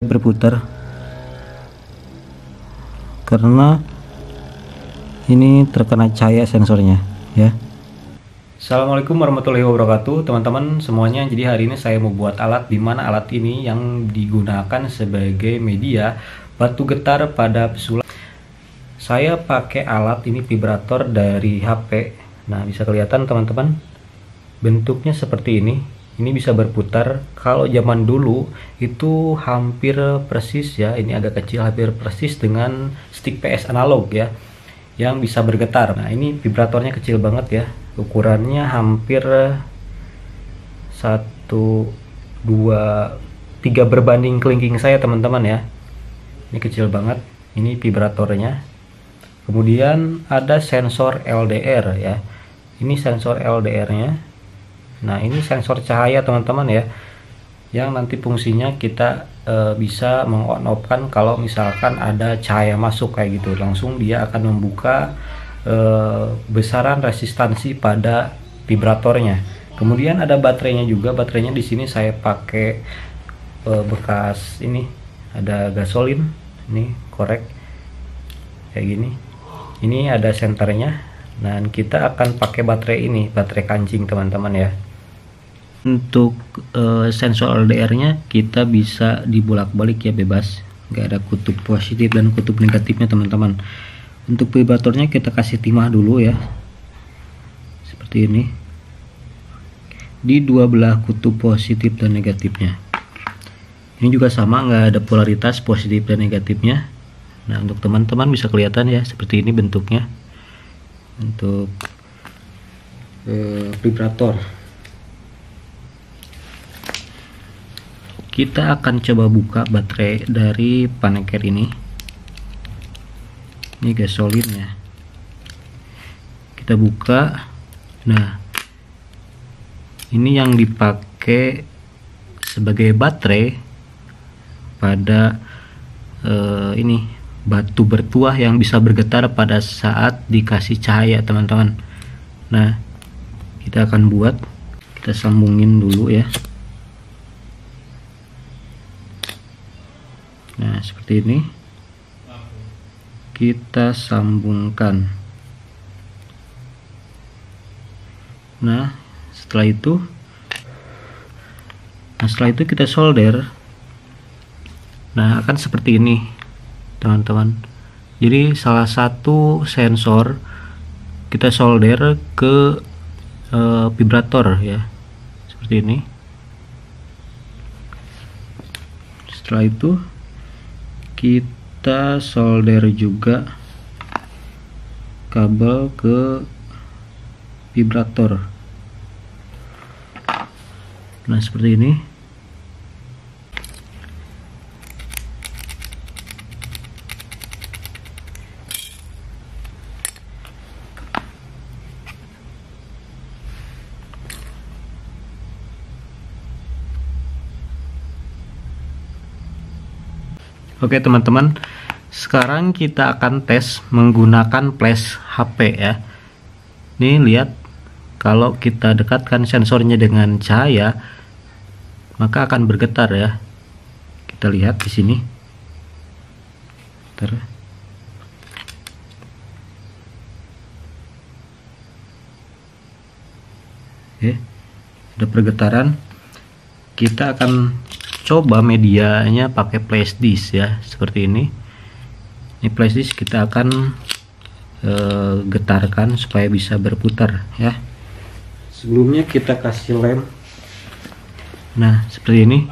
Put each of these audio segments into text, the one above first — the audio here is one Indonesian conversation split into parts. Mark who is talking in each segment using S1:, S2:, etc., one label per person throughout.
S1: berputar karena ini terkena cahaya sensornya ya. Assalamualaikum warahmatullahi wabarakatuh teman-teman semuanya. Jadi hari ini saya mau buat alat, dimana alat ini yang digunakan sebagai media batu getar pada pesulap. Saya pakai alat ini vibrator dari HP. Nah, bisa kelihatan teman-teman, bentuknya seperti ini. Ini bisa berputar. Kalau zaman dulu itu hampir persis ya, ini agak kecil, hampir persis dengan stick PS analog ya, yang bisa bergetar. Nah, ini vibratornya kecil banget ya, ukurannya hampir 1, 2, 3 berbanding kelingking saya teman-teman ya. Ini kecil banget, ini vibratornya. Kemudian ada sensor LDR ya, ini sensor LDR nya. Nah, ini sensor cahaya teman-teman ya, yang nanti fungsinya kita bisa meng-on-off-kan kalau misalkan ada cahaya masuk kayak gitu, langsung dia akan membuka besaran resistansi pada vibratornya. Kemudian ada baterainya juga. Baterainya di sini saya pakai bekas ini, ada gasolin, ini korek kayak gini. Ini ada senternya. Nah, kita akan pakai baterai ini, baterai kancing teman-teman ya. Untuk sensor LDR-nya kita bisa dibolak-balik ya, bebas, nggak ada kutub positif dan kutub negatifnya teman-teman. Untuk vibratornya kita kasih timah dulu ya, seperti ini, di dua belah kutub positif dan negatifnya. Ini juga sama, nggak ada polaritas positif dan negatifnya. Nah, untuk teman-teman bisa kelihatan ya, seperti ini bentuknya untuk vibrator. Kita akan coba buka baterai dari paneker ini. Ini gasolinnya. Kita buka. Nah, ini yang dipakai sebagai baterai pada ini batu bertuah yang bisa bergetar pada saat dikasih cahaya teman-teman. Nah, kita akan buat, kita sambungin dulu ya. Nah, seperti ini kita sambungkan. Nah, setelah itu kita solder. Nah, akan seperti ini teman-teman. Jadi salah satu sensor kita solder ke vibrator ya, seperti ini. Setelah itu kita solder juga kabel ke vibrator. Nah, seperti ini. Oke teman-teman, sekarang kita akan tes menggunakan flash HP ya. Nih lihat, kalau kita dekatkan sensornya dengan cahaya maka akan bergetar ya. Kita lihat di sini. Ada pergetaran. Kita akan coba medianya pakai flash disk ya, seperti ini. Ini flash disk kita akan getarkan supaya bisa berputar ya. Sebelumnya kita kasih lem. Nah, seperti ini.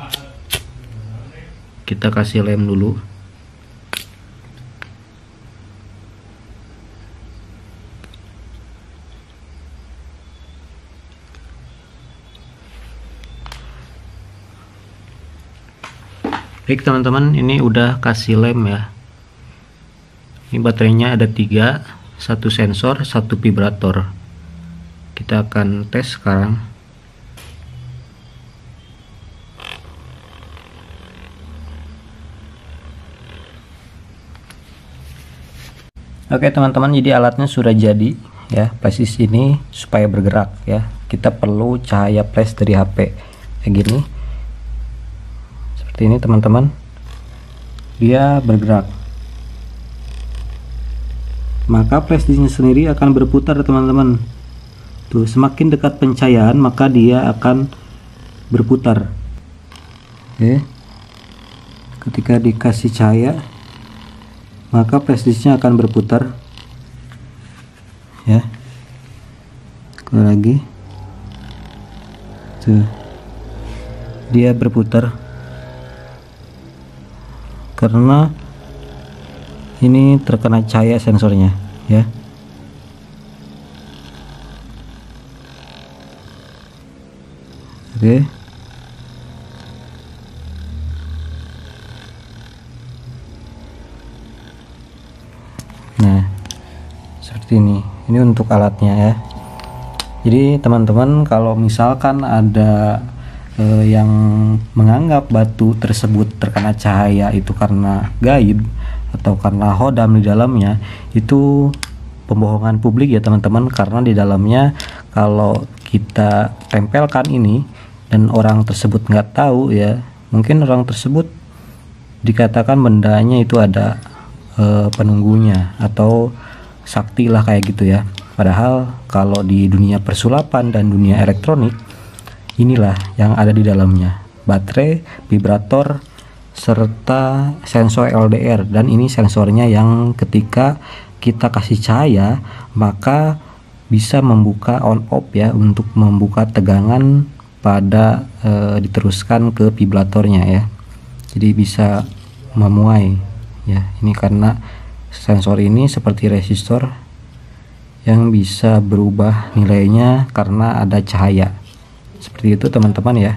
S1: Kita kasih lem dulu. Baik teman-teman, ini udah kasih lem ya. Ini baterainya ada 3, 1 sensor, 1 vibrator. Kita akan tes sekarang. Oke teman-teman, jadi alatnya sudah jadi ya. Flash ini supaya bergerak ya, kita perlu cahaya flash dari HP. kayak gini, seperti ini teman-teman, dia bergerak, maka flash disknya sendiri akan berputar teman-teman. Tuh, semakin dekat pencahayaan maka dia akan berputar. Oke, ketika dikasih cahaya maka flash disknya akan berputar ya. Keluar lagi, tuh dia berputar karena ini terkena cahaya sensornya ya. Oke, nah seperti ini untuk alatnya ya. Jadi teman-teman, kalau misalkan ada yang menganggap batu tersebut terkena cahaya itu karena gaib atau karena hodam di dalamnya, itu pembohongan publik ya teman-teman, karena di dalamnya kalau kita tempelkan ini dan orang tersebut nggak tahu ya, mungkin orang tersebut dikatakan bendanya itu ada penunggunya atau sakti lah kayak gitu ya. Padahal kalau di dunia persulapan dan dunia elektronik, inilah yang ada di dalamnya: baterai, vibrator, serta sensor LDR. Dan ini sensornya yang ketika kita kasih cahaya maka bisa membuka on off ya, untuk membuka tegangan pada diteruskan ke vibratornya ya. Jadi bisa memuai ya. Ini karena sensor ini seperti resistor yang bisa berubah nilainya karena ada cahaya. Seperti itu teman-teman ya.